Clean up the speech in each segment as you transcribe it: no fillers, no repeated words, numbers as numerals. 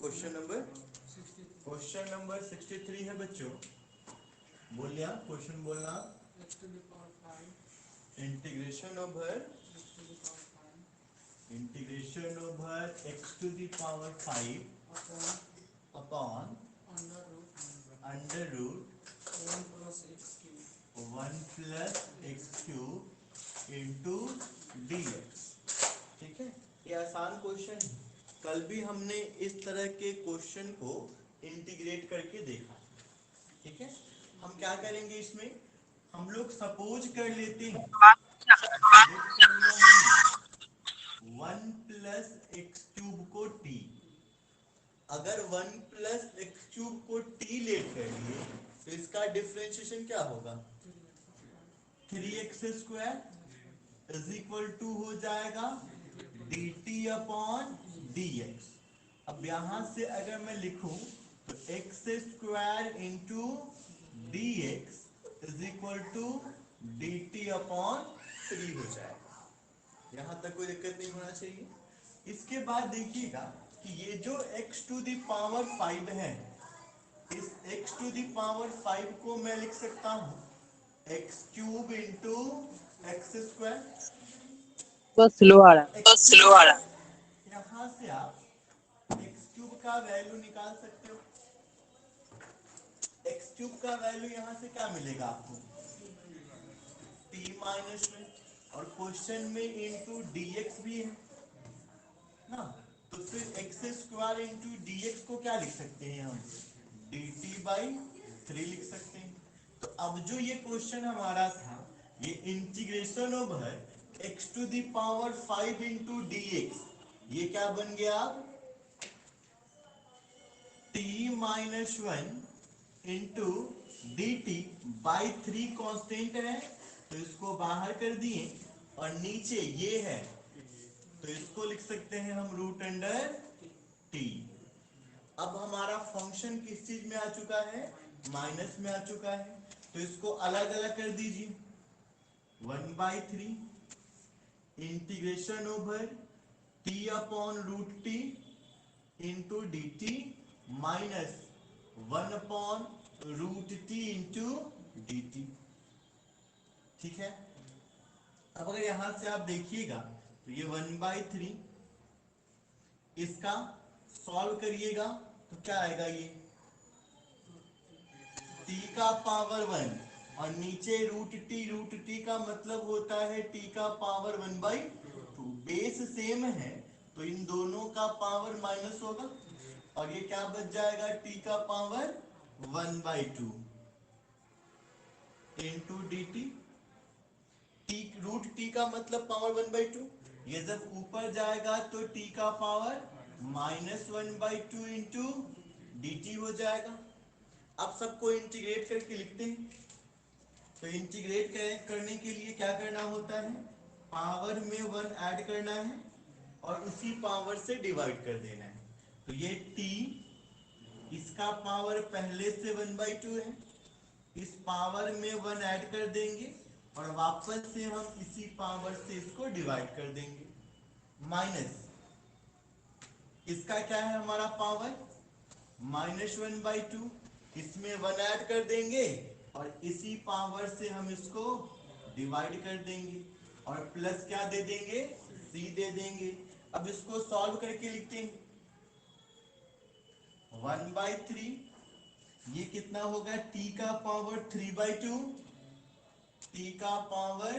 Question number 63 है बच्चों। बोलिए आप क्वेश्चन बोलना। Integration over x to the power 5 upon under root 1 plus x cube into D x. ठीक है, ये आसान क्वेश्चन है। कल भी हमने इस तरह के क्वेश्चन को इंटीग्रेट करके देखा। ठीक है, हम क्या करेंगे इसमें, हम लोग सपोज कर लेते हैं, लेट कर लिया हमने 1 प्लस एक्स क्यूब को टी। अगर 1 प्लस एक्स क्यूब को टी लेट कर लिए तो इसका डिफरेंशिएशन क्या होगा, 3x square is equal to हो जाएगा dt अपॉन dx। अब यहां से अगर मैं लिखूं तो x square into D x is equal to d t upon 3 हो जाएगा। यहां तक कोई दिक्कत नहीं होना चाहिए। इसके बाद देखिएगा कि ये जो x टू दी पावर 5 है, इस x टू दी पावर 5 को मैं लिख सकता हूं x cube into x square. बस स्लो आ रहा है। यहां से आप एक्स क्यूब का वैल्यू निकाल सकते हो। एक्स क्यूब का वैल्यू यहां से क्या मिलेगा आपको, टी माइनस में, और क्वेश्चन में इंटू dx भी है ना, तो फिर x square into D x को क्या लिख सकते हैं हम, डी टी बाई 3 लिख सकते हैं। तो अब जो ये क्वेश्चन हमारा था, ये integration over x to the power 5 into D x, ये क्या बन गया, t minus 1 into d t by 3 constant है तो इसको बाहर कर दिए, और नीचे ये है तो इसको लिख सकते हैं हम रूट अंडर टी। अब हमारा फंक्शन किस चीज में आ चुका है, माइनस में आ चुका है, तो इसको अलग अलग कर दीजिए। 1/3 integration over t upon root t into d t minus 1 upon root t into d t. ठीक है, अब अगर यहां से आप देखिएगा तो ये 1/3, इसका सॉल्व करिएगा तो क्या आएगा, ये टी का पावर 1 और नीचे रूट टी का मतलब होता है टी का पावर 1/2। बेस सेम है तो इन दोनों का पावर माइनस होगा, और ये क्या बच जाएगा, टी का power 1/2 into d t. T root t का मतलब पावर 1/2, ये जब ऊपर जाएगा तो टी का पावर -1/2 इंटू डी टी हो जाएगा। अब सबको इंटीग्रेट करके लिखते हैं। तो इंटीग्रेट करने के लिए क्या करना होता है, पावर में 1 ऐड करना है और उसी पावर से डिवाइड कर देना है। तो ये t, इसका पावर पहले से 1/2 है, इस पावर में 1 ऐड कर देंगे और वापस से हम इसी पावर से इसको डिवाइड कर देंगे। माइनस इसका क्या है हमारा पावर -1/2, इसमें 1 ऐड कर देंगे और इसी पावर से हम इसको डिवाइड कर देंगे, और प्लस क्या दे देंगे, c दे देंगे। अब इसको सॉल्व करके लिखते हैं, 1/3 ये कितना होगा, t का पावर 3/2, t का पावर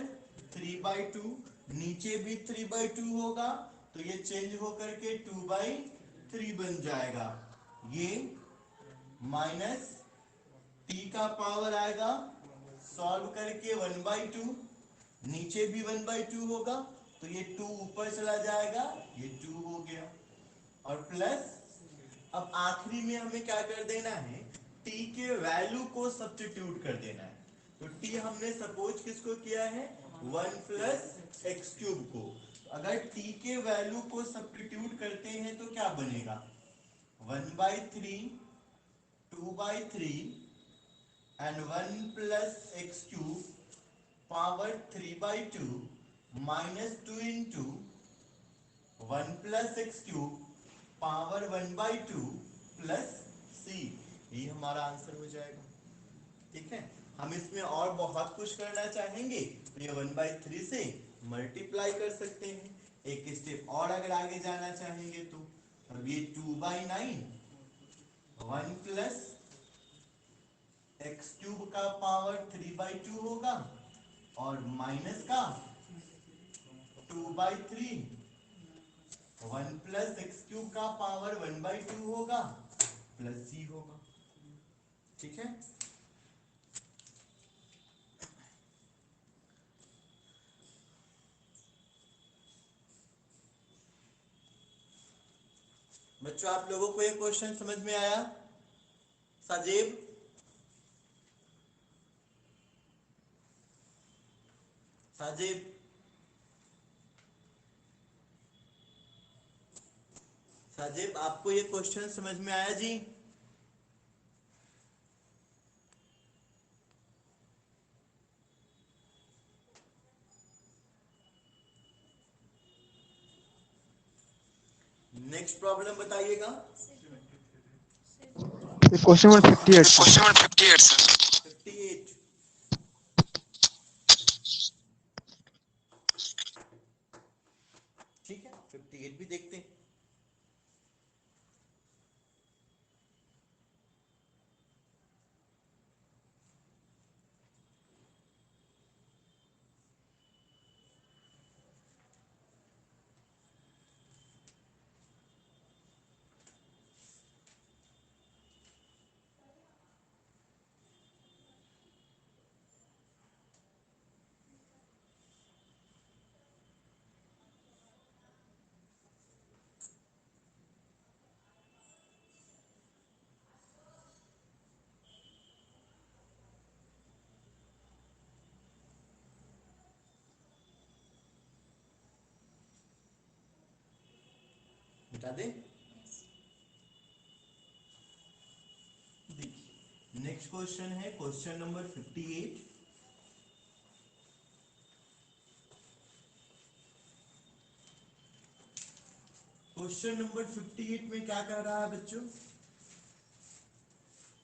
3/2, नीचे भी 3/2 होगा तो ये चेंज होकर के 2/3 बन जाएगा। ये माइनस टी का पावर आएगा, सॉल्व करके 1/2, नीचे भी 1/2 होगा तो ये 2 ऊपर चला जाएगा, ये 2 हो गया, और प्लस अब आखिरी में हमें क्या कर देना है, टी के वैल्यू को सब्स्टिट्यूट कर देना है। तो टी हमने सपोज किसको किया है, 1 प्लस एक्स क्यूब को। अगर टी के वैल्यू को सब्स्टिट्यूट करते हैं तो क्या बनेगा, 1/3, 2/3 and 1 plus x cube power 3/2 minus 2 into 1 plus x cube power 1/2 plus C, ये हमारा आंसर हो जाएगा। ठीक है, हम इसमें और बहुत कुछ करना चाहेंगे तो ये 1/3 से मल्टीप्लाई कर सकते हैं। एक स्टेप और अगर आगे जाना चाहेंगे तो अब ये 2/9 1 प्लस एक्स क्यूब का पावर 3/2 होगा और माइनस का 2/3 1 प्लस एक्स क्यूब का पावर 1/2 होगा प्लस सी होगा। ठीक है, बच्चों आप लोगों को ये क्वेश्चन समझ में आया? साजेब, साजेब, साजेब आपको ये क्वेश्चन समझ में आया जी? नेक्स्ट प्रॉब्लम बताइएगा। Question number 58 sir. 58 ठीक है, 58 भी देखते हैं। बता दे। देखिए नेक्स्ट क्वेश्चन है क्वेश्चन नंबर 58। क्वेश्चन नंबर 58 में क्या कह रहा है बच्चों?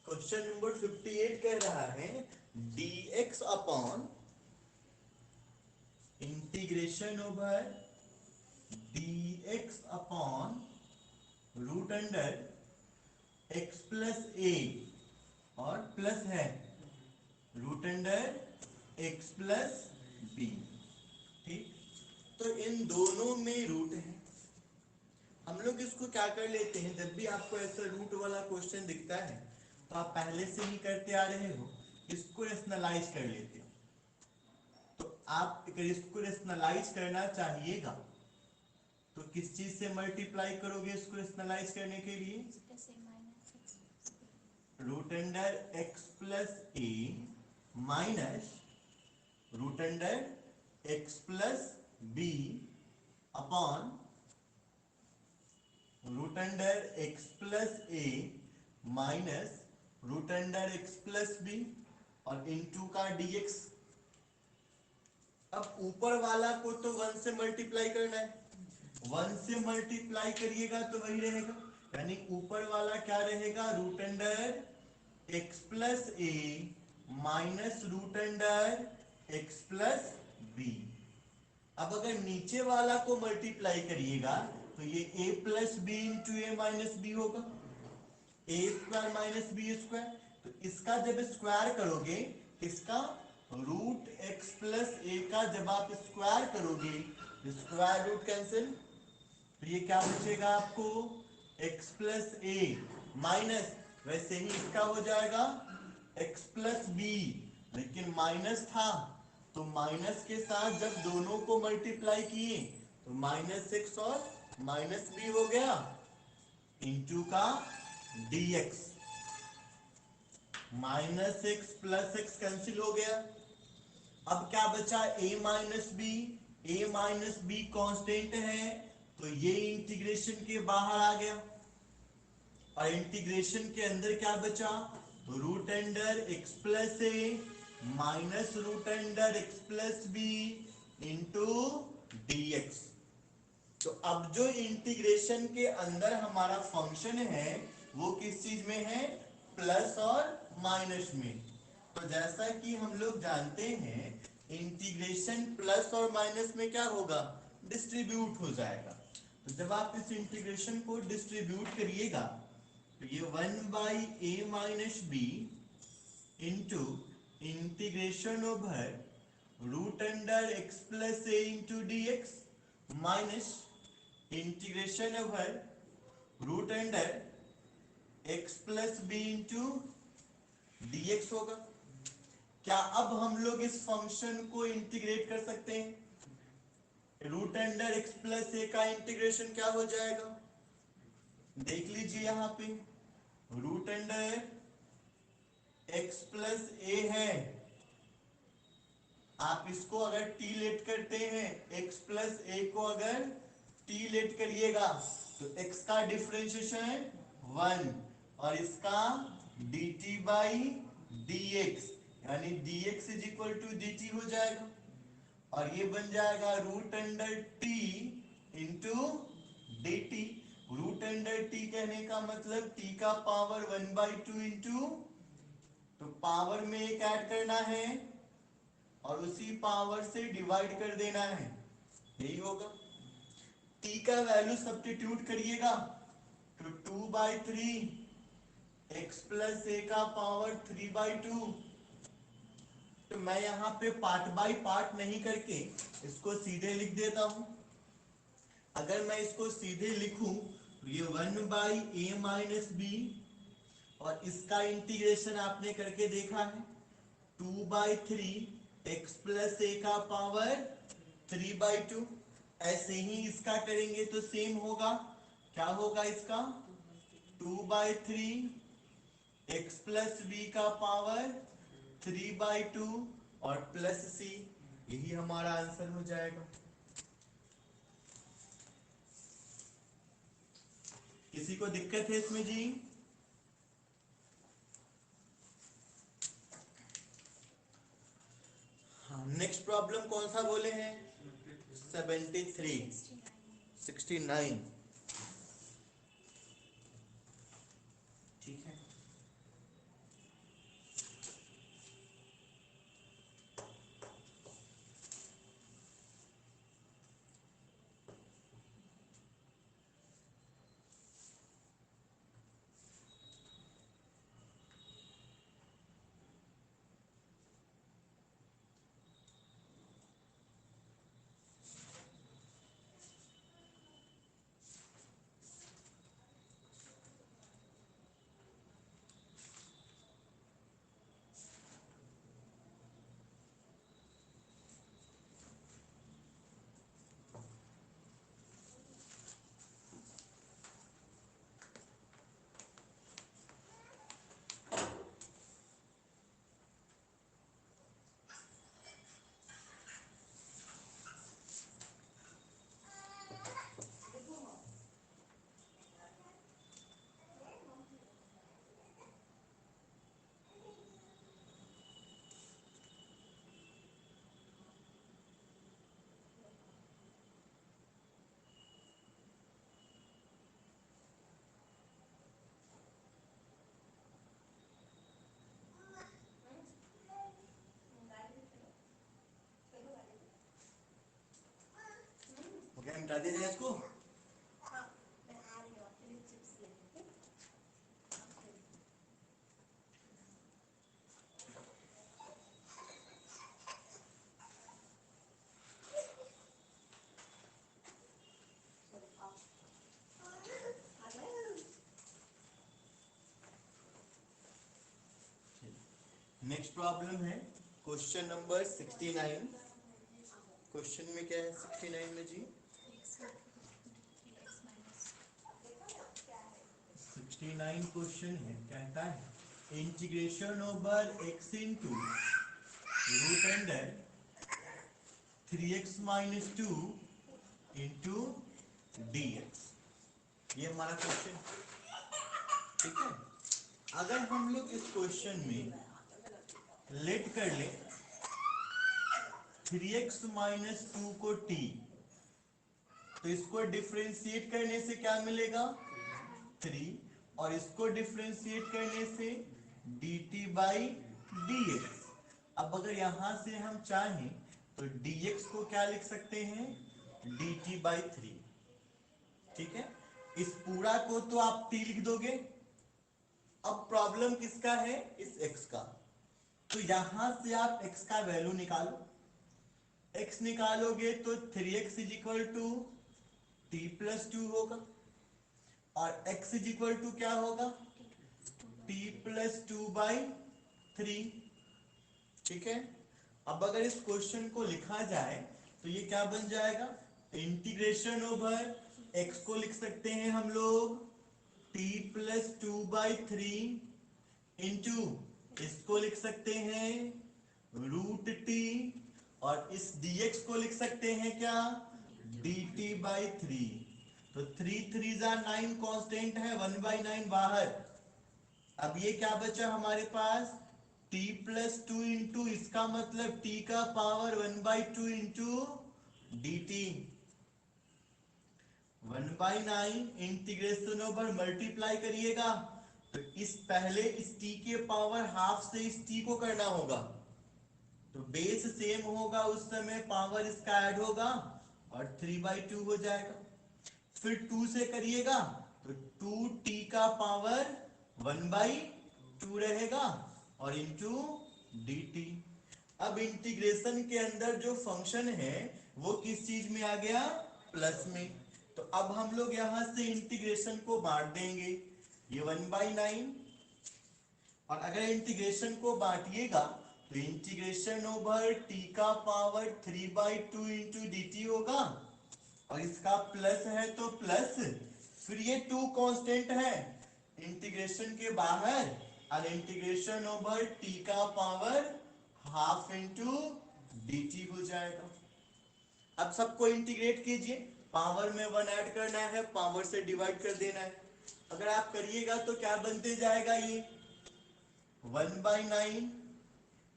क्वेश्चन नंबर 58 कह रहा है dx upon integration over dx upon root under x plus A और प्लस है root under x plus B. ठीक, तो इन दोनों में रूट है। हम लोग इसको क्या कर लेते हैं, जब भी आपको ऐसा रूट वाला क्वेश्चन दिखता है तो आप पहले से ही करते आ रहे हो, इसको रेशनलाइज कर लेते हो। तो आप अगर इसको रेशनलाइज करना चाहिएगा तो किस चीज से मल्टीप्लाई करोगे इसको रेशनलाइज करने के लिए? Root under X plus A minus root under X plus B upon root under X plus A minus root under X plus B और इनटू का dx। अब ऊपर वाला को तो 1 से मल्टीप्लाई करना है, 1 से मल्टीप्लाई करिएगा तो वही रहेगा, यानी ऊपर वाला क्या रहेगा? Root under X plus A minus root under X plus B. अब अगर नीचे वाला को मल्टीप्लाई करिएगा तो ये a plus B into a minus b होगा, a square minus b square. तो इसका जब स्क्वायर करोगे, इसका रूट एक्स प्लस ए का जब आप स्क्वायर करोगे, स्क्वायर रूट कैंसिल, तो ये क्या बचेगा आपको? एक्स प्लस ए माइनस, वैसे ही इसका हो जाएगा एक्स प्लस बी, लेकिन माइनस था तो माइनस के साथ जब दोनों को मल्टीप्लाई किए तो माइनस एक्स और माइनस बी हो गया इंटू का dx। Minus x plus x cancel हो गया। अब क्या बचा? a minus b, a minus b constant है तो ये इंटीग्रेशन के बाहर आ गया और इंटीग्रेशन के अंदर क्या बचा? Root under X plus A minus root under X plus B into dx। तो अब जो इंटीग्रेशन के अंदर हमारा फंक्शन है वो किस चीज में है, प्लस और माइनस में। तो जैसा कि हम लोग जानते हैं इंटीग्रेशन प्लस और माइनस में क्या होगा, डिस्ट्रीब्यूट हो जाएगा। तो जब आप इस इंटीग्रेशन को डिस्ट्रीब्यूट करिएगा तो ये 1/a-b into integration over root under x plus A into D X minus integration over root under x plus B into D X होगा। क्या अब हम लोग इस फंक्शन को इंटीग्रेट कर सकते हैं? रूट अंडर x प्लस ए का इंटीग्रेशन क्या हो जाएगा, देख लीजिए यहाँ पे रूट अंडर x प्लस ए है, आप इसको अगर t लेट करते हैं x प्लस ए को अगर t लेट करिएगा तो x का डिफरेंशिएशन 1 और इसका dt बाई dx यानी dx is equal to dt हो जाएगा और ये बन जाएगा root under t into dt। Root under t कहने का मतलब t का पावर 1/2 इंटू, तो पावर में एक ऐड करना है और उसी पावर से डिवाइड कर देना है, यही होगा। t का वैल्यू सब्स्टिट्यूट करिएगा तो 2/3 x प्लस ए का पावर 3/2। तो मैं यहाँ पे पार्ट बाय पार्ट नहीं करके इसको सीधे लिख देता हूं। अगर मैं इसको सीधे लिखूं तो ये 1/a-b और इसका इंटीग्रेशन आपने करके देखा है 2/3 x प्लस ए का पावर 3/2। ऐसे ही इसका करेंगे तो सेम होगा, क्या होगा इसका 2/3 x प्लस बी का पावर 3/2 और प्लस सी, यही हमारा आंसर हो जाएगा। किसी को दिक्कत है इसमें जी? हाँ, नेक्स्ट प्रॉब्लम कौन सा बोले हैं, 69 ठीक है। ओके, हम बता दे रहे इसको। नेक्स्ट प्रॉब्लम है क्वेश्चन नंबर 69। क्वेश्चन में क्या है 69 में जी, 69 क्वेश्चन है, कहता है integration over x into root under 3x minus 2 into D x, ये हमारा क्वेश्चन, ठीक है। अगर हम लोग इस क्वेश्चन में लेट कर ले 3x माइनस 2 को t तो इसको डिफरेंशिएट करने से क्या मिलेगा 3, और इसको डिफरेंशिएट करने से dt बाई dx। अब अगर यहां से हम चाहें तो dx को क्या लिख सकते हैं dt बाई 3। ठीक है, इस पूरा को तो आप t लिख दोगे। अब प्रॉब्लम किसका है इस x का, तो यहां से आप x का वैल्यू निकालो। x निकालोगे तो 3x is equal to t plus 2 होगा, और x इज इक्वल टू क्या होगा t प्लस 2 बाई 3। ठीक है, अब अगर इस क्वेश्चन को लिखा जाए तो ये क्या बन जाएगा, इंटीग्रेशन ओवर x को लिख सकते हैं हम लोग t प्लस 2 बाई 3 इंटू इसको लिख सकते हैं रूट टी, और इस dx को लिख सकते हैं क्या dt बाई 3। तो 3 3 जा 9 कांस्टेंट है, 1/9 बाहर। अब ये क्या बचा हमारे पास t प्लस 2 इंटू इसका मतलब t का power 1/2 into d T. 1/9 integration over multiply करिएगा तो इस पहले इस t के पावर हाफ से इस t को करना होगा, तो बेस सेम होगा उस समय पावर इसका ऐड होगा और 3/2 हो जाएगा। फिर 2 से करिएगा तो 2t का पावर 1/2 रहेगा और इंटू dt। अब इंटीग्रेशन के अंदर जो फंक्शन है वो किस चीज में आ गया प्लस में, तो अब हम लोग यहां से इंटीग्रेशन को बांट देंगे, ये 1/9, और अगर इंटीग्रेशन को बांटिएगा तो इंटीग्रेशन ओवर t का पावर 3/2 इंटू dt होगा, और इसका प्लस है तो प्लस, फिर ये 2 कांस्टेंट है इंटीग्रेशन के बाहर, और इंटीग्रेशन ओवर t का पावर हाफ इंटू dt हो जाएगा। अब सबको इंटीग्रेट कीजिए, पावर में 1 ऐड करना है, पावर से डिवाइड कर देना है। अगर आप करिएगा तो क्या बनते जाएगा, ये 1/9,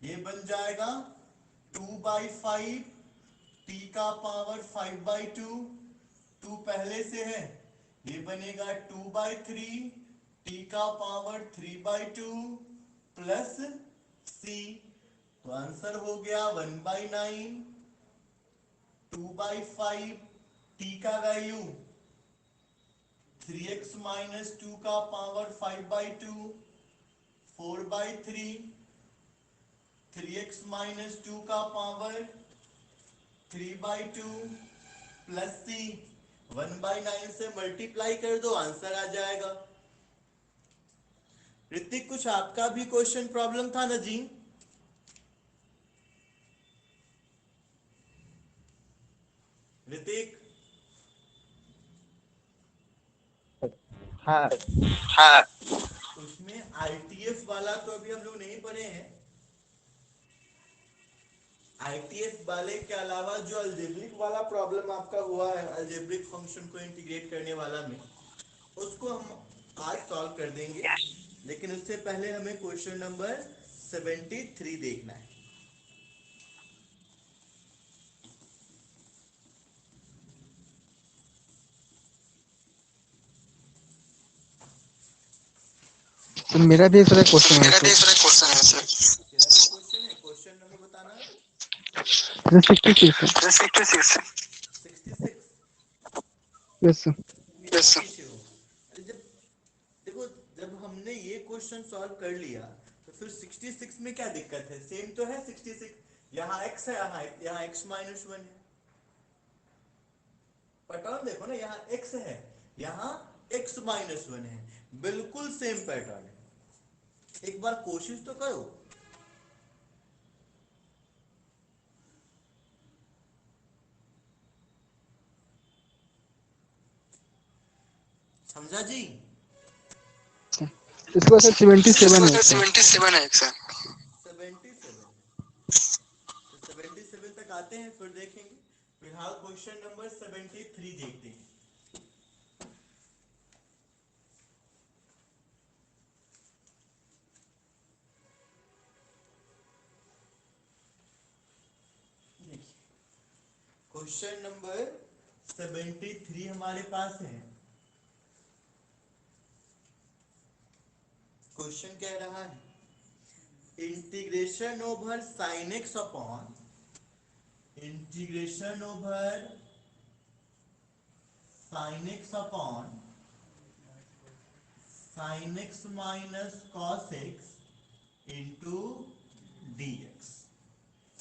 ये बन जाएगा 2/5, t का पावर 5/2, 2 पहले से है, ये बनेगा 2/3, t का पावर 3/2 प्लस c। तो आंसर हो गया 1/9, 2/5, t का वैल्यू 3x माइनस 2 का पावर 5/2, 4/3, 3x माइनस 2 का पावर 3/2 प्लस c। 1/9 से मल्टीप्लाई कर दो, आंसर आ जाएगा। ऋतिक, कुछ आपका भी क्वेश्चन प्रॉब्लम था ना जी? ऋतिक, हाँ हाँ, उसमें आईटीएफ वाला तो अभी हम लोग नहीं पढ़े हैं। आईटीएफ वाले के अलावा जो अलजेब्रिक वाला प्रॉब्लम आपका हुआ है, अलजेब्रिक फंक्शन को इंटीग्रेट करने वाला में, उसको हम आज सॉल्व कर देंगे, लेकिन उससे पहले हमें क्वेश्चन नंबर 73 देखना है। तो मेरा भी एक क्वेश्चन है मेरा सर। दूसरा क्वेश्चन है सर। तेरा भी क्वेश्चन है, क्वेश्चन नंबर बताना। 66 सर। 66 66। Yes sir. इतना यस सर। पीछे हो? अरे जब देखो, जब हमने ये क्वेश्चन सॉल्व कर लिया तो फिर 66 में क्या दिक्कत है, सेम तो है 66। यहाँ x है, यहाँ x माइनस 1 है। पैटर्न देखो ना, यहाँ x है, यहाँ x माइनस 1 है, बिल्कुल सेम पैटर्न है। एक बार कोशिश तो करो। समझा जी? इसको सर 77 है सर। 77 है सर। 77, तो 77 तक आते हैं फिर देखेंगे। फिलहाल क्वेश्चन नंबर 73 देखते हैं। क्वेश्चन नंबर 73 हमारे पास है। क्वेश्चन कह रहा है integration over sine x upon integration over sine x upon sine x minus cos x into D x.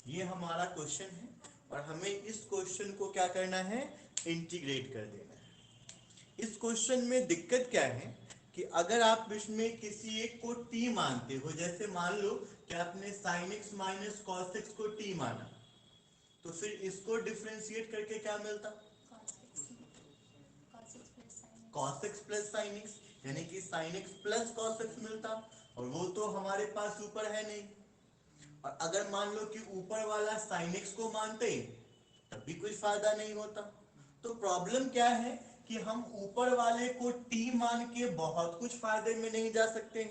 ये हमारा क्वेश्चन है और हमें इस क्वेश्चन को क्या करना है, इंटीग्रेट कर देना है। इस क्वेश्चन में दिक्कत क्या है कि अगर आप इसमें किसी एक को t मानते हो, जैसे मान लो कि आपने sin x minus cos x को t माना, तो फिर इसको डिफरेंशिएट करके क्या मिलता, cos x plus sin x, यानी कि sin x plus cos x मिलता, और वो तो हमारे पास ऊपर है नहीं। और अगर मान लो कि ऊपर वाला sin x को मानते तब भी कोई फायदा नहीं होता। तो प्रॉब्लम क्या है कि हम ऊपर वाले को t मान के बहुत कुछ फायदे में नहीं जा सकते।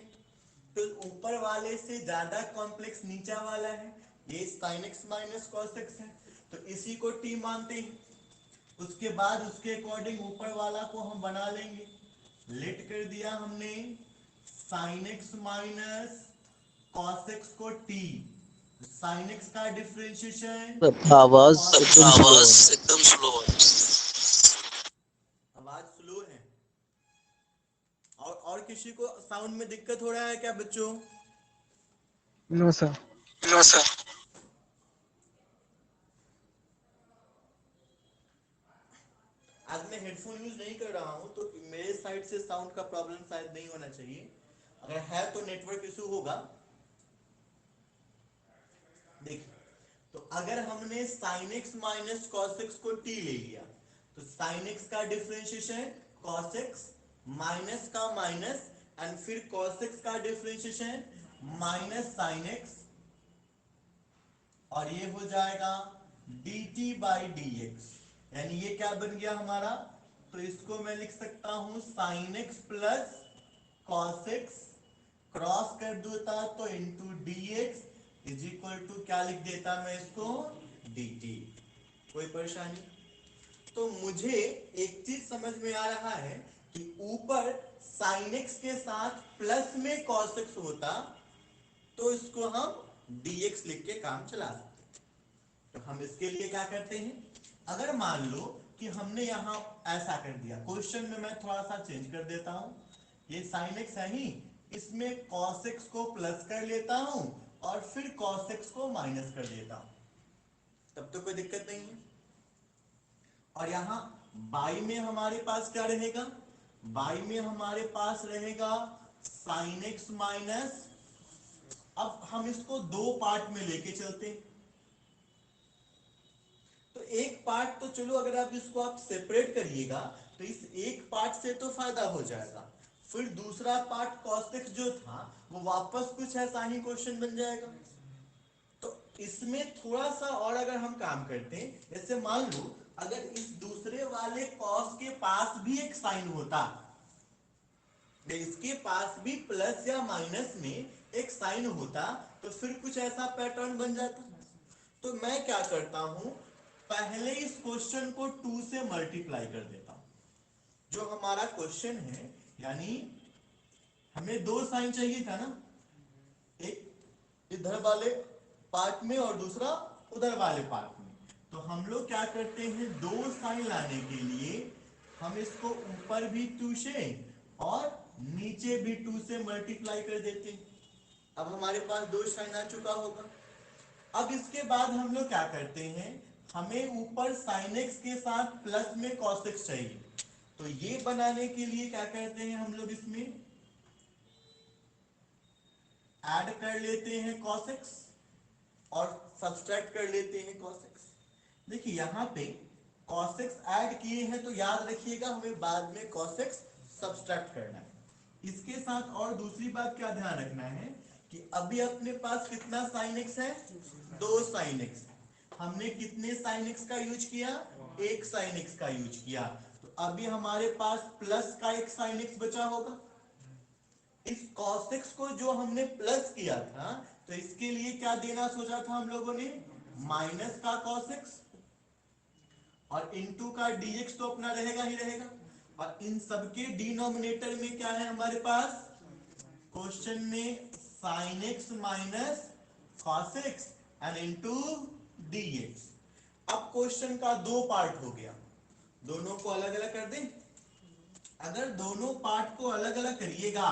तो ऊपर वाले से ज्यादा कॉम्प्लेक्स नीचा वाला है, ये sin x minus cos x है, तो इसी को t मानते हैं। उसके बाद उसके अकॉर्डिंग ऊपर वाला को हम बना लेंगे। लेट कर दिया हमने sin x minus cos x को t, sin x का डिफरेंशिएशन, आवाज एकदम स्लो आवाज है। एकदम स्लो है। आवाज स्लो है। और किसी को साउंड में दिक्कत हो रहा है क्या बच्चों? No sir. No sir. आज मैं हेडफोन यूज नहीं कर रहा हूं, तो मेरे साइड से साउंड का प्रॉब्लम शायद नहीं होना चाहिए। अगर है तो नेटवर्क इशू होगा। देखिए, तो अगर हमने sin x minus cos x को t ले लिया, तो sin x का डिफरेंशिएशन cos x माइनस का माइनस एंड फिर cos x का डिफरेंशिएशन माइनस sin x, और ये हो जाएगा dt बाई dx। यानी ये क्या बन गया हमारा, तो इसको मैं लिख सकता हूं sin x plus cos x, cross कर देता तो into dx is equal to क्या लिख देता मैं इसको, dt। कोई परेशानी? तो मुझे एक चीज समझ में आ रहा है कि ऊपर sin x के साथ प्लस में cos x होता तो इसको हम dx लिख के काम चला सकते। तो हम इसके लिए क्या करते हैं, अगर मान लो कि हमने यहां ऐसा कर दिया, क्वेश्चन में मैं थोड़ा सा चेंज कर देता हूं, ये sin x है ही, इसमें cos x को प्लस कर लेता हूं और फिर cos x को माइनस कर देता हूं, तब तो कोई दिक्कत नहीं है। और यहां बाई में हमारे पास क्या रहेगा, बाई में हमारे पास रहेगा sin x माइनस, अब हम इसको दो पार्ट में लेके चलते हैं। तो एक पार्ट तो चलो अगर आप इसको आप सेपरेट करिएगा तो इस एक पार्ट से तो फायदा हो जाएगा, फिर दूसरा पार्ट cos x जो था वो वापस कुछ ऐसा ही क्वेश्चन बन जाएगा। तो इसमें थोड़ा सा और अगर हम काम करते हैं, जैसे मान लो अगर इस दूसरे वाले cos के पास भी एक साइन होता, इसके पास भी प्लस या माइनस में एक साइन होता, तो फिर कुछ ऐसा पैटर्न बन जाता। तो मैं क्या करता हूं, पहले इस क्वेश्चन को 2 से मल्टीप्लाई कर देता हूं। जो हमारा क्वेश्चन है, यानी हमें दो साइन चाहिए था ना, एक इधर वाले पार्ट में और दूसरा उधर वाले पार्ट में। तो हम लोग क्या करते हैं, दो साइन लाने के लिए हम इसको ऊपर भी 2 से और नीचे भी 2 से मल्टीप्लाई कर देते हैं। अब हमारे पास दो साइन आ चुका होगा। अब इसके बाद हम लोग क्या करते हैं, हमें ऊपर sin x के साथ प्लस में cos x चाहिए, तो ये बनाने के लिए क्या करते हैं हम लोग, इसमें ऐड कर लेते हैं cos x और सब्सट्रैक्ट कर लेते हैं cos x। देखिए यहां पे cos x ऐड किए हैं तो याद रखिएगा हमें बाद में cos x सब्सट्रैक्ट करना है। इसके साथ और दूसरी बात क्या ध्यान रखना है कि अभी अपने पास कितना sin x है, दो sin x। हमने कितने sin x का यूज किया, एक sin x का यूज किया, तो अभी हमारे पास प्लस का एक sin x बचा होगा। इस cos x को जो हमने प्लस किया था, तो इसके लिए क्या देना सोचा था हम लोगों ने, माइनस का cos x। और इनटू का dx तो अपना रहेगा ही रहेगा, और इन सबके डिनोमिनेटर में क्या है हमारे पास क्वेश्चन में sin x minus cos x and into dx। अब क्वेश्चन का दो पार्ट हो गया, दोनों को अलग अलग कर दें। अगर दोनों पार्ट को अलग अलग करिएगा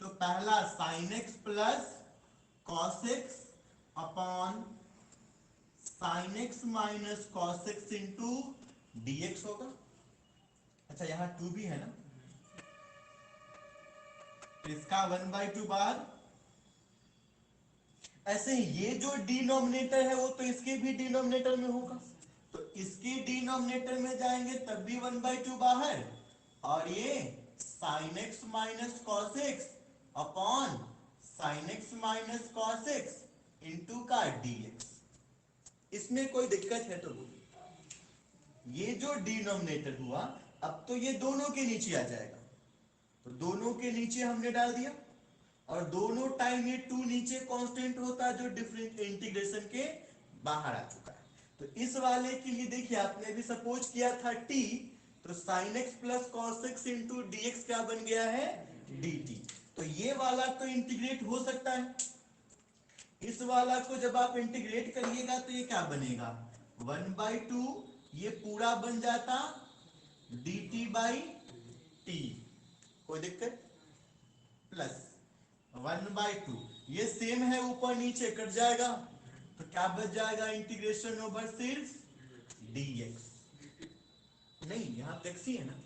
तो पहला sin x plus cos x upon sin x minus cos x into dx होगा। अच्छा यहाँ 2 भी है ना, तो इसका 1/2 बार। ऐसे ही ये जो डिनोमिनेटर है वो तो इसके भी डिनोमिनेटर में होगा, तो इसके डिनोमिनेटर में जाएंगे तब भी 1/2 बाहर, और ये sin x minus cos x upon sin x minus cos x into का dx। इसमें कोई दिक्कत है तो बोलिए। ये जो डिनोमिनेटर हुआ अब तो ये दोनों के नीचे आ जाएगा, तो दोनों के नीचे हमने डाल दिया, और दोनों टाइम ये 2 नीचे कांस्टेंट होता है जो डिफरेंट इंटीग्रेशन के बाहर आ चुका है। तो इस वाले के लिए देखिए आपने भी सपोज किया था t, तो sin x plus cos x into dx क्या बन गया है dt। तो ये वाला तो इंटीग्रेट हो सकता है, इस वाला को जब आप इंटीग्रेट करिएगा तो ये क्या बनेगा 1/2, ये पूरा बन जाता dt बाई टी, कोई दिक्कत, प्लस 1/2, ये सेम है ऊपर नीचे कट जाएगा, तो क्या बच जाएगा इंटीग्रेशन ओवर सिर्फ dx। नहीं यहाँ फ्लेक्सी है ना,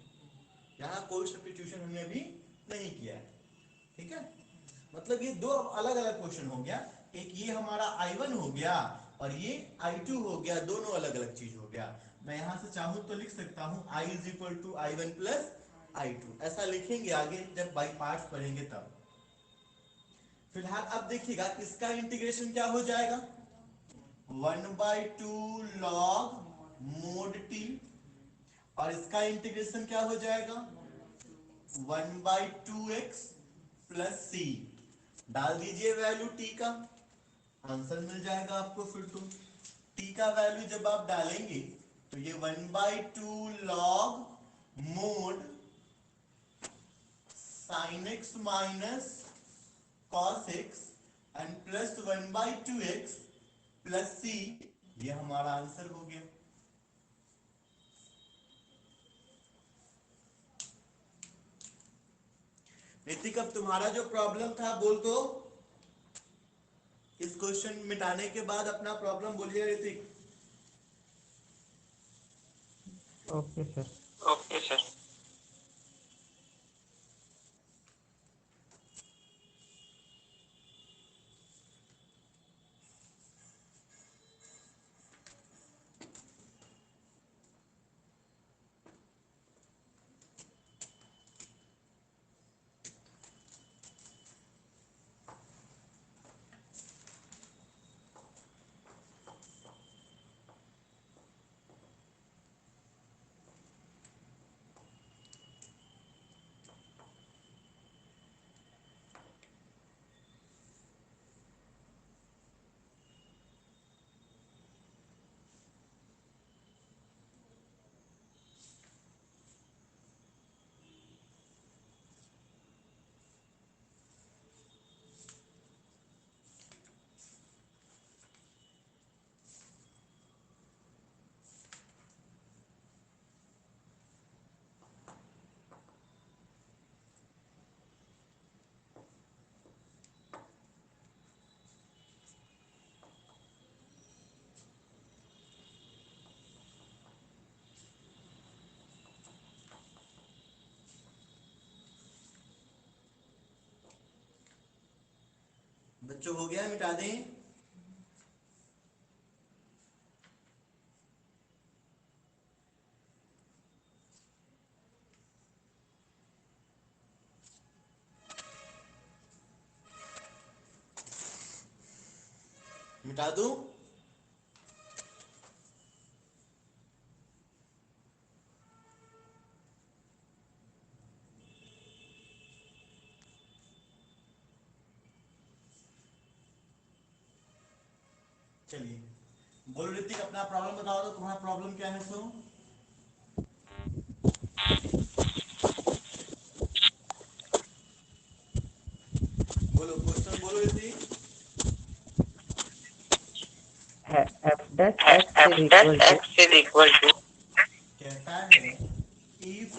यहाँ कोई सब्स्टिट्यूशन हमने अभी नहीं किया है, ठीक है। मतलब ये दो अलग अलग क्वेश्चन हो गया, एक ये हमारा I1 हो गया और ये I2 हो गया, दोनों अलग अलग चीज हो गया। मैं यहां से चाहूं तो लिख सकता हूं I is equal to I1 plus I2, ऐसा लिखेंगे आगे जब बाई पार्ट्स पढ़ेंगे तब। फिलहाल अब देखिएगा इसका इंटीग्रेशन क्या हो जाएगा 1/2 लॉग मोड टी, और इसका इंटीग्रेशन क्या हो जाएगा 1/2x प्लस सी। डाल दीजिए वैल्यू टी का, आंसर मिल जाएगा आपको। फिर तो टी का वैल्यू जब आप डालेंगे तो ये 1/2 log mod sin x minus cos x and plus 1/2x plus C, ये हमारा आंसर हो गया। ऋतिक अब तुम्हारा जो प्रॉब्लम था बोल दो, इस क्वेश्चन मिटाने के बाद अपना प्रॉब्लम बोलिए Hrithik. Okay sir. Okay sir. बच्चों हो गया, मिटा दें। मिटा दूं? चलिए बोलो ऋतिक, अपना प्रॉब्लम बताओ, तो तुम्हारा प्रॉब्लम क्या है? सो बोलो, क्वेश्चन बोलो Hrithik. f dash x f is dash equal to x is equal to कहता है if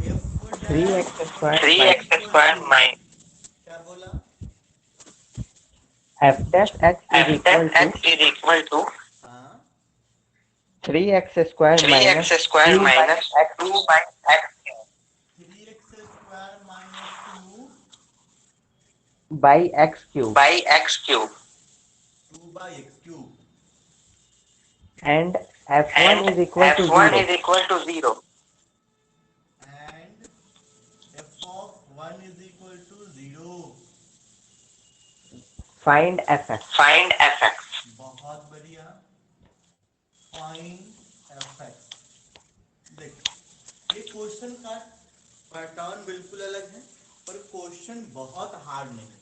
f dash 3x x square is 3x equal square to, minus क्या बोला? f dash x is f dash equal to x is equal to हाँ, 3x square 3x minus square 2 by minus x 2 by x 3x² minus 2 by x cube by x cube 2/x³ and f1 and is equal to f1 0. is equal to 0. and f of 1 is equal to 0। Find fx. Find fx. बहुत बढ़िया। Find fx। देख, ये question का pattern बिल्कुल अलग है, पर question बहुत हार्ड नहीं है।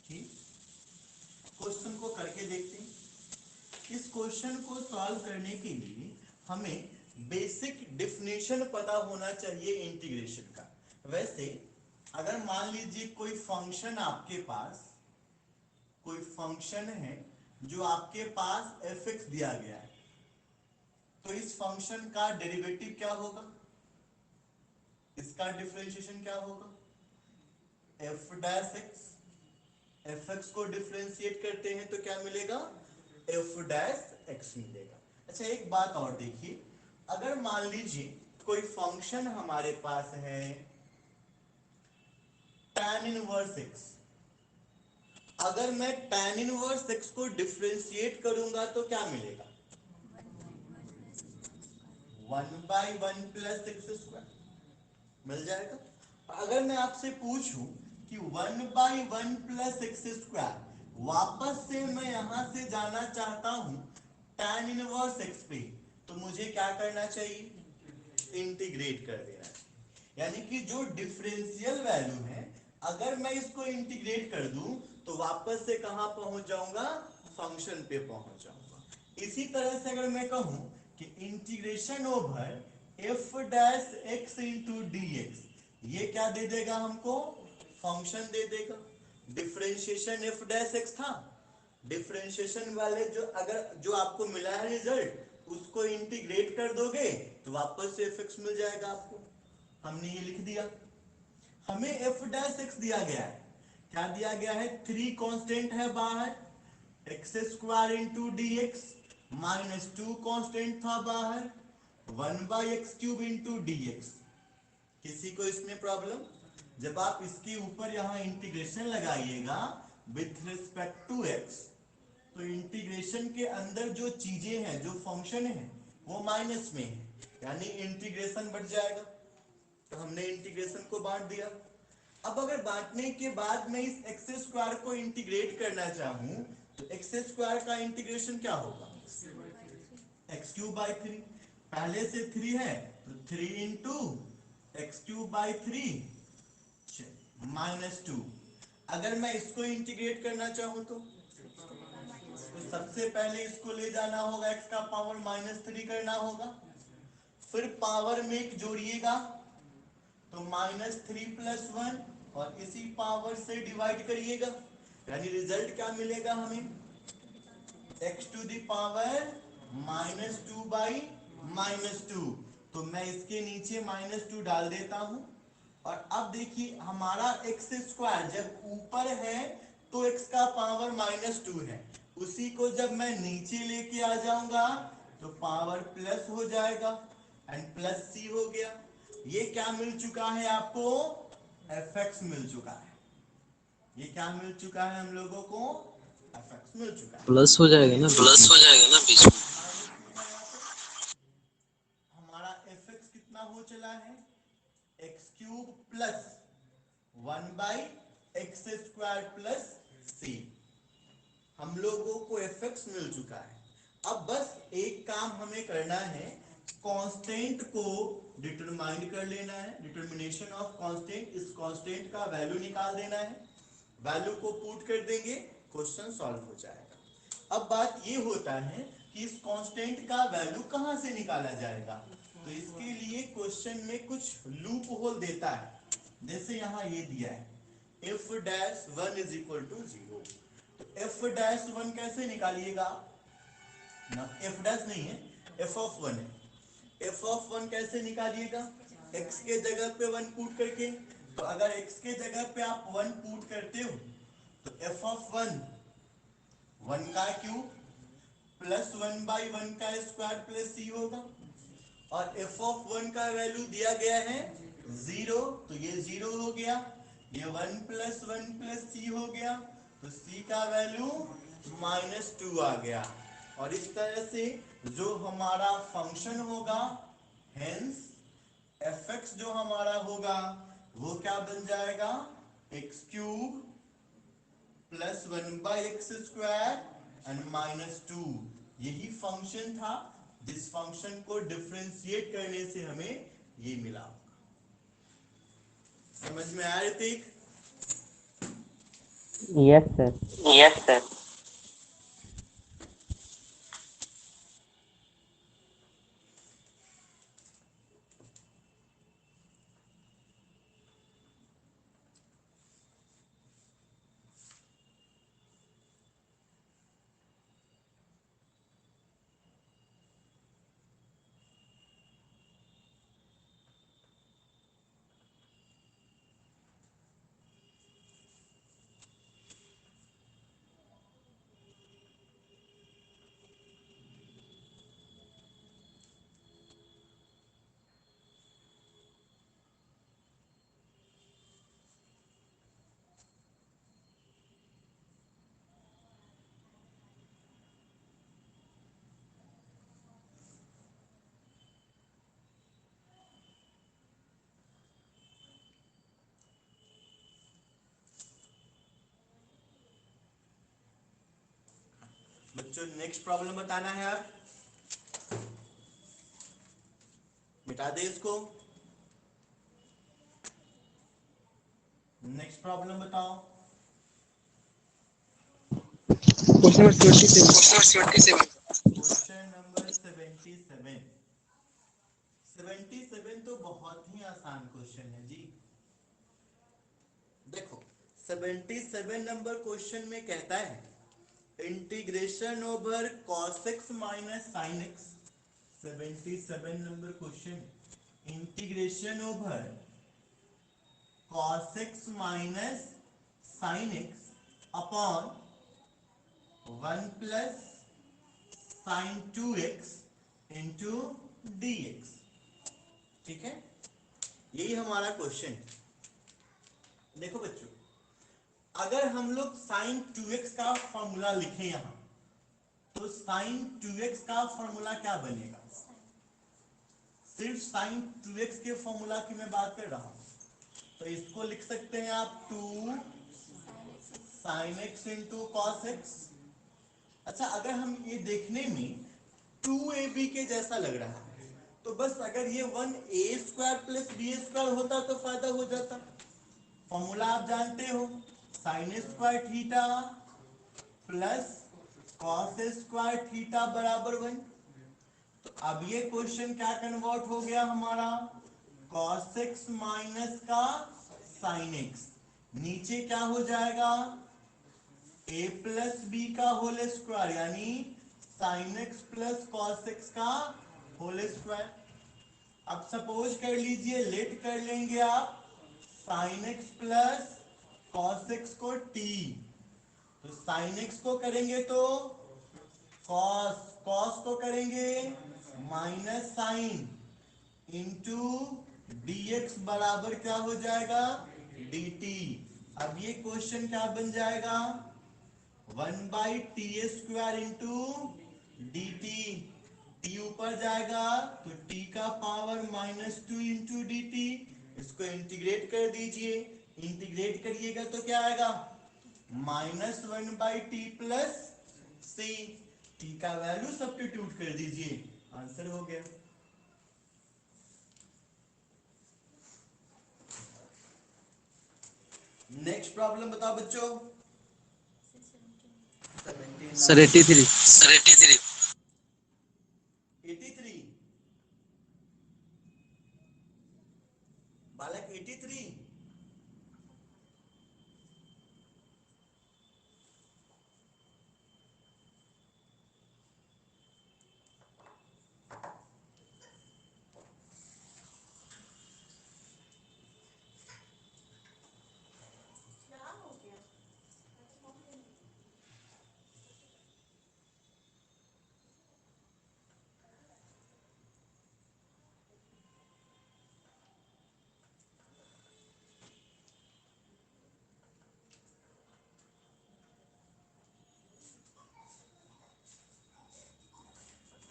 ठीक, क्वेश्चन को करके देखते हैं। इस क्वेश्चन को सॉल्व करने के लिए हमें बेसिक डेफिनेशन पता होना चाहिए इंटीग्रेशन का। वैसे अगर मान लीजिए कोई फंक्शन आपके पास, कोई फंक्शन है जो आपके पास fx दिया गया है, तो इस फंक्शन का डेरिवेटिव क्या होगा? इसका डिफरेंशिएशन क्या होगा? f dash x। fx को डिफरेंशिएट करते हैं तो क्या मिलेगा? f डैश x मिलेगा। अच्छा, एक बात और देखिए, अगर मान लीजिए कोई फंक्शन हमारे पास है tan इनवर्स x, अगर मैं tan इनवर्स x को डिफरेंशिएट करूंगा तो क्या मिलेगा? 1/1 प्लस x² मिल जाएगा। अगर मैं आपसे पूछूं कि 1/1 प्लस x² वापस से मैं यहां से जाना चाहता हूं tan इनवर्स x पे, तो मुझे क्या करना चाहिए? इंटीग्रेट कर देना चाहिए। यानी कि जो डिफरेंशियल वैल्यू है, अगर मैं इसको इंटीग्रेट कर दूं तो वापस से कहां पहुंच जाऊंगा? फंक्शन पे पहुंच जाऊंगा। इसी तरह से अगर मैं कहूं कि integration over f dash x into D x, ये क्या दे देगा हमको? फंक्शन दे देगा। डिफरेंशिएशन f डैश x था, डिफरेंशिएशन वाले जो अगर जो आपको मिला है रिजल्ट, उसको इंटीग्रेट कर दोगे तो वापस से fx मिल जाएगा आपको। हमने ये लिख दिया। हमें f डैश x दिया गया है, क्या दिया गया है? 3 कांस्टेंट है बाहर, x² into D X minus 2 constant था बाहर, 1/x³ इंटू डी एक्स। किसी को इसमें प्रॉब्लम? जब आप इसके ऊपर यहां इंटीग्रेशन लगाइएगा विथ रिस्पेक्ट टू x, तो इंटीग्रेशन के अंदर जो चीजें हैं, जो फंक्शन है, वो माइनस में है, यानी इंटीग्रेशन बढ़ जाएगा। तो हमने इंटीग्रेशन को बांट दिया। अब अगर बांटने के बाद मैं इस x² को इंटीग्रेट करना चाहूं तो x² का इंटीग्रेशन क्या होगा? x³/3। पहले से 3 है तो 3 इंटू x³/3 माइनस 2। अगर मैं इसको इंटीग्रेट करना चाहूं तो सबसे पहले इसको ले जाना होगा, x का पावर -3 करना होगा, फिर पावर में एक जोड़िएगा तो -3 + 1 और इसी पावर से डिवाइड करिएगा, यानी रिजल्ट क्या मिलेगा हमें? x⁻² -2/-2। तो मैं इसके नीचे -2 डाल देता हूं। और अब देखिए हमारा x² जब ऊपर है तो x का पावर -2 है, उसी को जब मैं नीचे लेके आ जाऊंगा तो पावर प्लस हो जाएगा, एंड प्लस c हो गया। ये क्या मिल चुका है आपको? fx मिल चुका है। ये क्या मिल चुका है हम लोगों को? fx मिल चुका है। प्लस हो जाएगा ना बीच प्लस में। हो जाएगा ना बीच में। हमारा fx कितना हो चला है? x³ plus 1/x² plus c। हम लोगों को fx मिल चुका है। अब बस एक काम हमें करना है, कांस्टेंट को डिटरमाइन कर लेना है। डिटर्मिनेशन ऑफ कांस्टेंट, इस कांस्टेंट का वैल्यू निकाल देना है। वैल्यू को पुट कर देंगे, क्वेश्चन सॉल्व हो जाएगा। अब बात ये होता है कि इस कांस्टेंट का वैल्यू कहां से निकाला जाएगा। तो इसके लिए क्वेश्चन में कुछ लूप होल देता है। जैसे यहाँ ये दिया है f dash one is equal to zero, तो एफ डैश वन कैसे निकालिएगा ना, एफ डैश नहीं है, एफ ऑफ वन है। एफ ऑफ वन कैसे निकालिएगा, एक्स के जगह पे वन पुट करके। तो अगर एक्स के जगह पे आप वन पुट करते हो तो एफ ऑफ वन वन का cube plus one by one का स्क्वायर प्लस सी होगा। और एफ ऑफ वन का वैल्यू दिया गया है जीरो, तो ये जीरो हो गया, ये वन प्लस सी हो गया, तो सी का वैल्यू -2 आ गया। और इस तरह से जो हमारा फंक्शन होगा, हेंस एफ एक्स जो हमारा होगा वो क्या बन जाएगा, x cube plus one by x square and -2। यही फंक्शन था जिस फंक्शन को डिफरेंशिएट करने से हमें ये मिला। समझ में आया Hrithik? Yes, sir. Yes, sir. बच्चों नेक्स्ट प्रॉब्लम बताना है, आप मिटा दे इसको। नेक्स्ट प्रॉब्लम बताओ। Question number 77। Question number 77। 77 तो बहुत ही आसान क्वेश्चन है जी। देखो 77 नंबर क्वेश्चन में कहता है integration over cos x minus sine x. 77 number question, integration over cos x minus sine x upon 1 plus sign 2x into D x. ठीक है, यही हमारा क्वेश्चन। देखो बच्चों, अगर हम लोग साइन 2x का फॉर्मूला लिखें यहां, तो साइन 2x का फॉर्मूला क्या बनेगा, सिर्फ साइन 2x के फॉर्मूला की मैं बात कर रहा हूं। तो इसको लिख सकते हैं आप 2 sine x into cos x. अच्छा, अगर हम ये देखने में 2ab के जैसा लग रहा है, तो बस अगर ये 1a² प्लस b² होता तो फायदा हो जाता। फॉर्मूला आप जानते हो, sine square theta plus cos square theta बराबर 1। तो अब ये क्वेश्चन क्या कन्वर्ट हो गया हमारा, cos x माइनस का sin x, नीचे क्या हो जाएगा a प्लस बी का होल स्क्वायर, यानी sin x plus cos x का होल स्क्वायर। अब सपोज कर लीजिए, लेट कर लेंगे आप sin x plus cos x को t, तो sin x को करेंगे तो cos को करेंगे माइनस साइन इंटू dx बराबर क्या हो जाएगा dt। अब ये क्वेश्चन क्या बन जाएगा, 1/t² इंटू dt। t ऊपर जाएगा तो t का पावर -2 इंटू dt। इसको इंटीग्रेट कर दीजिए, इंटीग्रेट करिएगा तो क्या आएगा, -1/t प्लस सी। टी का वैल्यू सब्स्टिट्यूट कर दीजिए, आंसर हो गया। नेक्स्ट प्रॉब्लम बताओ बच्चों। 79 सर 83 Sir, 83. 83 बालक 83।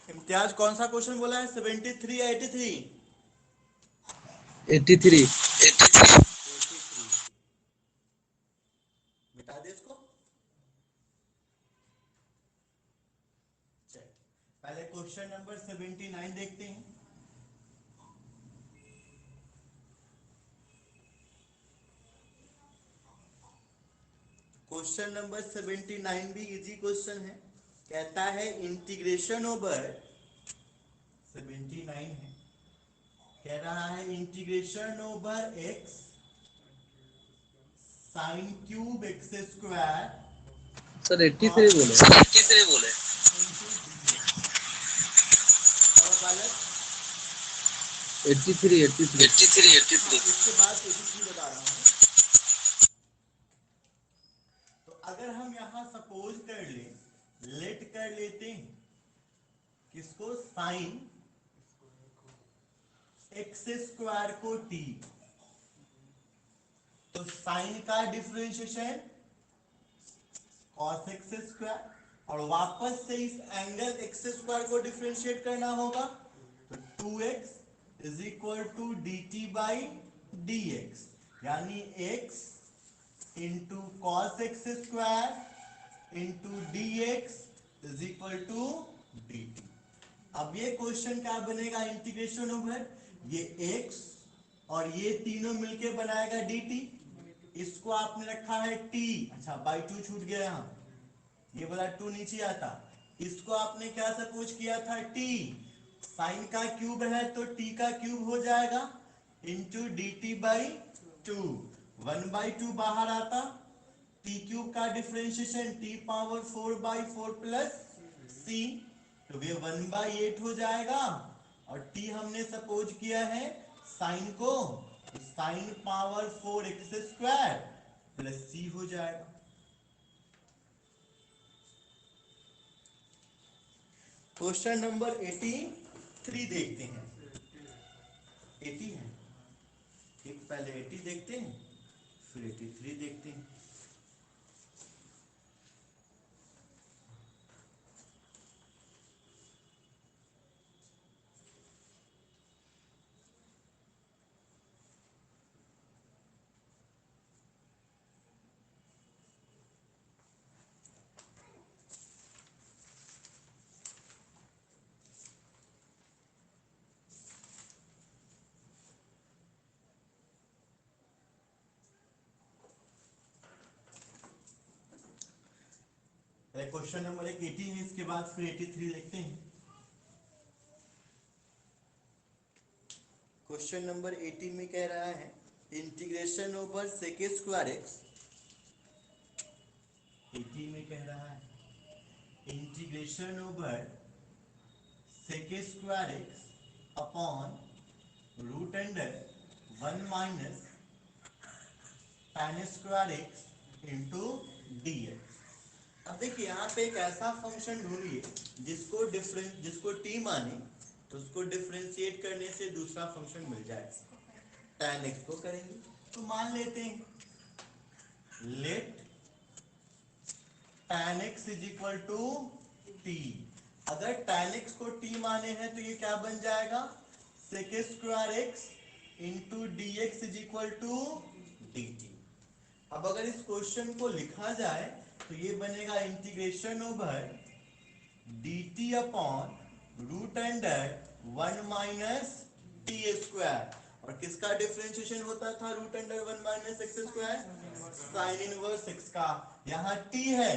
इम्तियाज कौन सा क्वेश्चन बोला है? 73 या 83? 83 83. 83 मिटा दे इसको। चल पहले क्वेश्चन नंबर 79 देखते हैं। क्वेश्चन नंबर 79 भी इजी क्वेश्चन है। कहता है इंटीग्रेशन ओवर 79 है, कह रहा है integration over x sine cube x square sir 83 बोले। Sir, 83 बोले। और बालक 83 83 83. हाँ, 83. इसके बाद 83 बता रहा हूँ। तो अगर हम यहां सपोज कर ले, लेट कर लेते हैं किसको? साइन एक्स स्क्वायर को t, तो साइन का डिफरेंशिएशन cos एक्स स्क्वायर और वापस से इस एंगल एक्स स्क्वायर को डिफरेंशिएट करना होगा, तो 2x is equal to d t by d x, यानी x into cos x square into D x is equal to d t. अब ये क्वेश्चन क्या बनेगा? इंटीग्रेशन ओवर ये x और ये तीनों मिलके बनाएगा dt। इसको आपने रखा है t, अच्छा बाई 2 छूट गया यहाँ, ये वाला 2 नीचे आता। इसको आपने क्या सपोज किया था? t, साइन का क्यूब है तो t का क्यूब हो जाएगा इंटू डी टी बाई 2, 1/2 बाहर आता, t क्यूब का differentiation t power 4/4 plus c, तो ये 1/8 हो जाएगा। और t हमने सपोज किया है साइन को, sine power 4 x square plus c हो जाएगा। क्वेश्चन नंबर 83 देखते हैं। 80 है, एक पहले 80 देखते हैं फिर 83 देखते हैं। क्वेश्चन नंबर 80 है, इसके बाद फिर 83 देखते हैं। क्वेश्चन नंबर 80 में कह रहा है integration over sec square x, 80 में कह रहा है integration over sec square x upon root under 1 minus tan square x into D x. अब देखिए यहाँ पे एक ऐसा फंक्शन ढूंढिए जिसको t माने तो उसको डिफरेंशिएट करने से दूसरा फंक्शन मिल जाए। tan x को करेंगे तो मान लेते हैं let tan x is equal to t। अगर tan x को t माने हैं तो ये क्या बन जाएगा? Sec square x into D x is equal to d t. अब अगर इस क्वेश्चन को लिखा जाए तो ये बनेगा integration over dt upon root under 1 minus t square, और किसका डिफरेंशिएशन होता था? Root under 1 minus x square sine inverse x का। यहाँ t है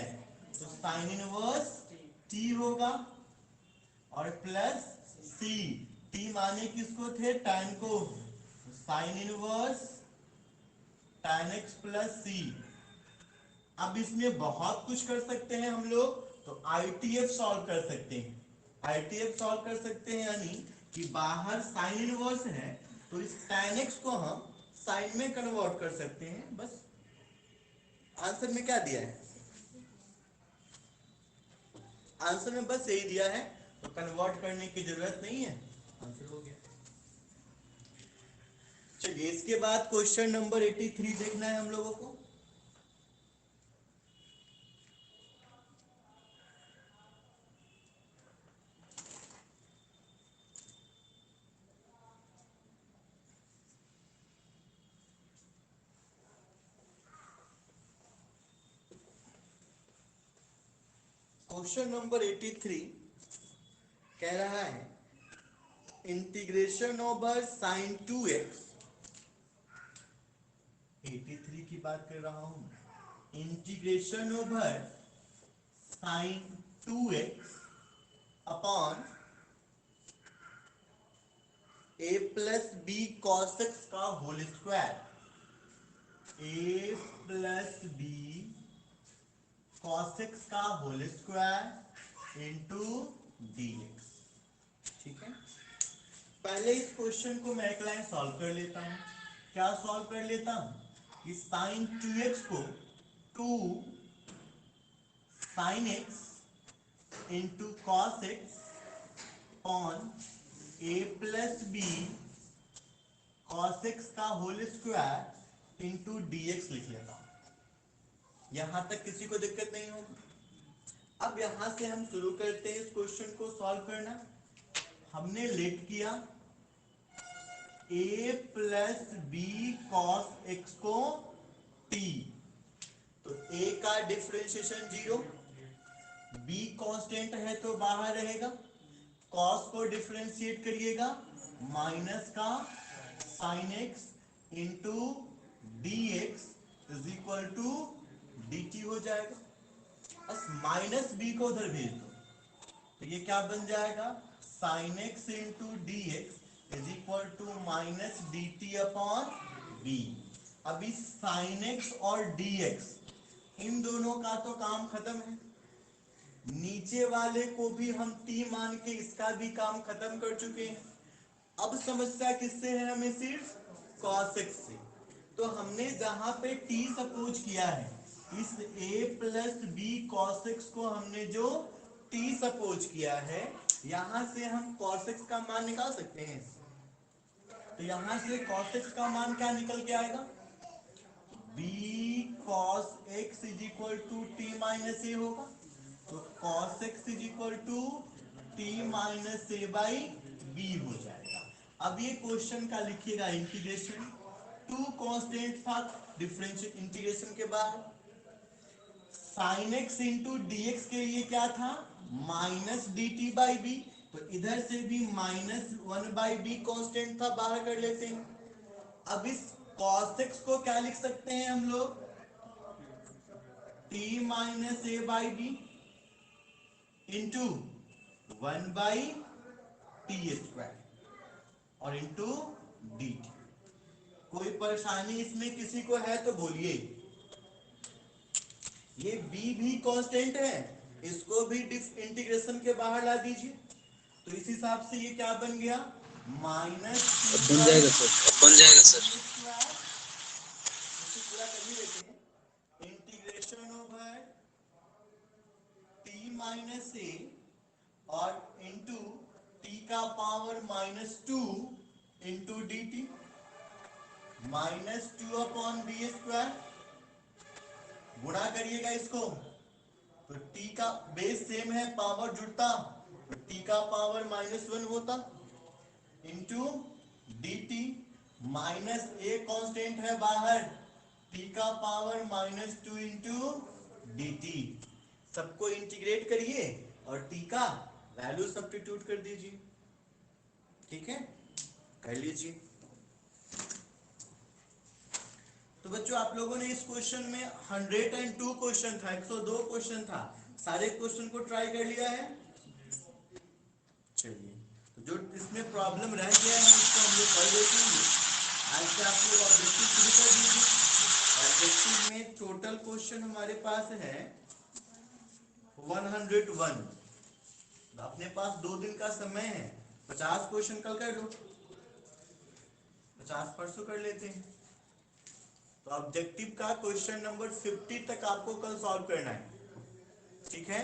तो साइन इनवर्स टी होगा और प्लस सी, टी माने किसको थे, tan को, sine inverse tan x plus C. अब इसमें बहुत कुछ कर सकते हैं हम लोग, तो ITF सॉल्व कर सकते हैं, ITF सॉल्व कर सकते हैं, यानी कि बाहर साइन इनवर्स है तो इस tan x को हम साइन में कन्वर्ट कर सकते हैं। बस आंसर में क्या दिया है, आंसर में बस यही दिया है, तो कन्वर्ट करने की जरूरत नहीं है, आंसर हो गया। चलिए इसके बाद क्वेश्चन नंबर 83 देखना है हम लोगों को। क्वेश्चन नंबर 83 कह रहा है इंटीग्रेशन ओवर साइन 2x, 83 की बात कर रहा हूं, integration over sine 2x upon a plus B cos x का whole square, a plus B cos x का होल स्क्वायर इंटू dx। ठीक है, पहले इस क्वेश्चन को मैं एक लाइन सॉल्व कर लेता हूं। क्या सॉल्व कर लेता हूं कि साइन 2x को 2 sine x into cos x on a plus B cos x का होल स्क्वायर इंटू dx लिख लेता हूं। यहां तक किसी को दिक्कत नहीं होगी। अब यहां से हम शुरू करते हैं इस क्वेश्चन को सॉल्व करना। हमने लेट किया a plus B cos x को t, तो a का डिफरेंशिएशन 0, b कांस्टेंट है तो बाहर रहेगा, cos को डिफरेंशिएट करिएगा, माइनस का sine x into dx is equal to dt हो जाएगा। बस माइनस b को उधर भेज दो, तो ये क्या बन जाएगा, sine x into dx is equal to minus dt upon b। अभी साइन x और dx इन दोनों का तो काम खत्म है, नीचे वाले को भी हम t मान के इसका भी काम खत्म कर चुके हैं। अब समस्या किससे है, हमें सिर्फ cos x से। तो हमने जहां पे t सपोज किया है, इस a plus B cos x को हमने जो t सपोज किया है, यहां से हम cos x का मान निकाल सकते हैं। तो यहां से cos x का मान क्या निकल के आएगा, b cos x is equal to T minus A होगा, तो cos x is equal to T minus A by B हो जाएगा। अब ये क्वेश्चन का लिखिएगा इंटीग्रेशन, टू कांस्टेंट था डिफरेंशियल इंटीग्रेशन के बाद, साइन x इंटू dx के लिए क्या था, minus d t by b, तो इधर से भी माइनस 1 बाई बी कॉन्स्टेंट था, बाहर कर लेते हैं। अब इस cos x को क्या लिख सकते हैं हम लोग, t minus A by b into 1 by t square और इंटू डी टी। कोई परेशानी इसमें किसी को है तो बोलिए। ये b भी कांस्टेंट है, इसको भी इंटीग्रेशन के बाहर ला दीजिए, तो इस हिसाब से ये क्या बन गया, माइनस बन जाएगा सर। बन जाएगा सर। पूरा कर ही लेते हैं, integration over t minus a और इंटू टी का power minus 2 into d t, minus 2 upon b square, गुणा करिएगा इसको, तो t का बेस सेम है, पावर जुड़ता, तो t का पावर माइनस 1 होता, into d t, minus a constant है बाहर, t का power minus 2 into d T. सबको इंटीग्रेट करिए और t का वैल्यू सब्स्टिट्यूट कर दीजिए। ठीक है, कर लीजिए। तो बच्चों आप लोगों ने इस क्वेश्चन में 102 क्वेश्चन था, 102 क्वेश्चन था, सारे क्वेश्चन को ट्राई कर लिया है? चलिए, तो जो इसमें प्रॉब्लम रह गया है उसको हम लोग कर देखेंगे। आज से आप लोग ऑब्जेक्टिव शुरू कर दीजिए। ऑब्जेक्टिव में टोटल क्वेश्चन हमारे पास है 101। अपने पास 2 दिन का समय है, 50 क्वेश्चन कल कर लो, 50 परसों कर लेते हैं। तो ऑब्जेक्टिव का क्वेश्चन नंबर 50 तक आपको कल सॉल्व करना है, ठीक है।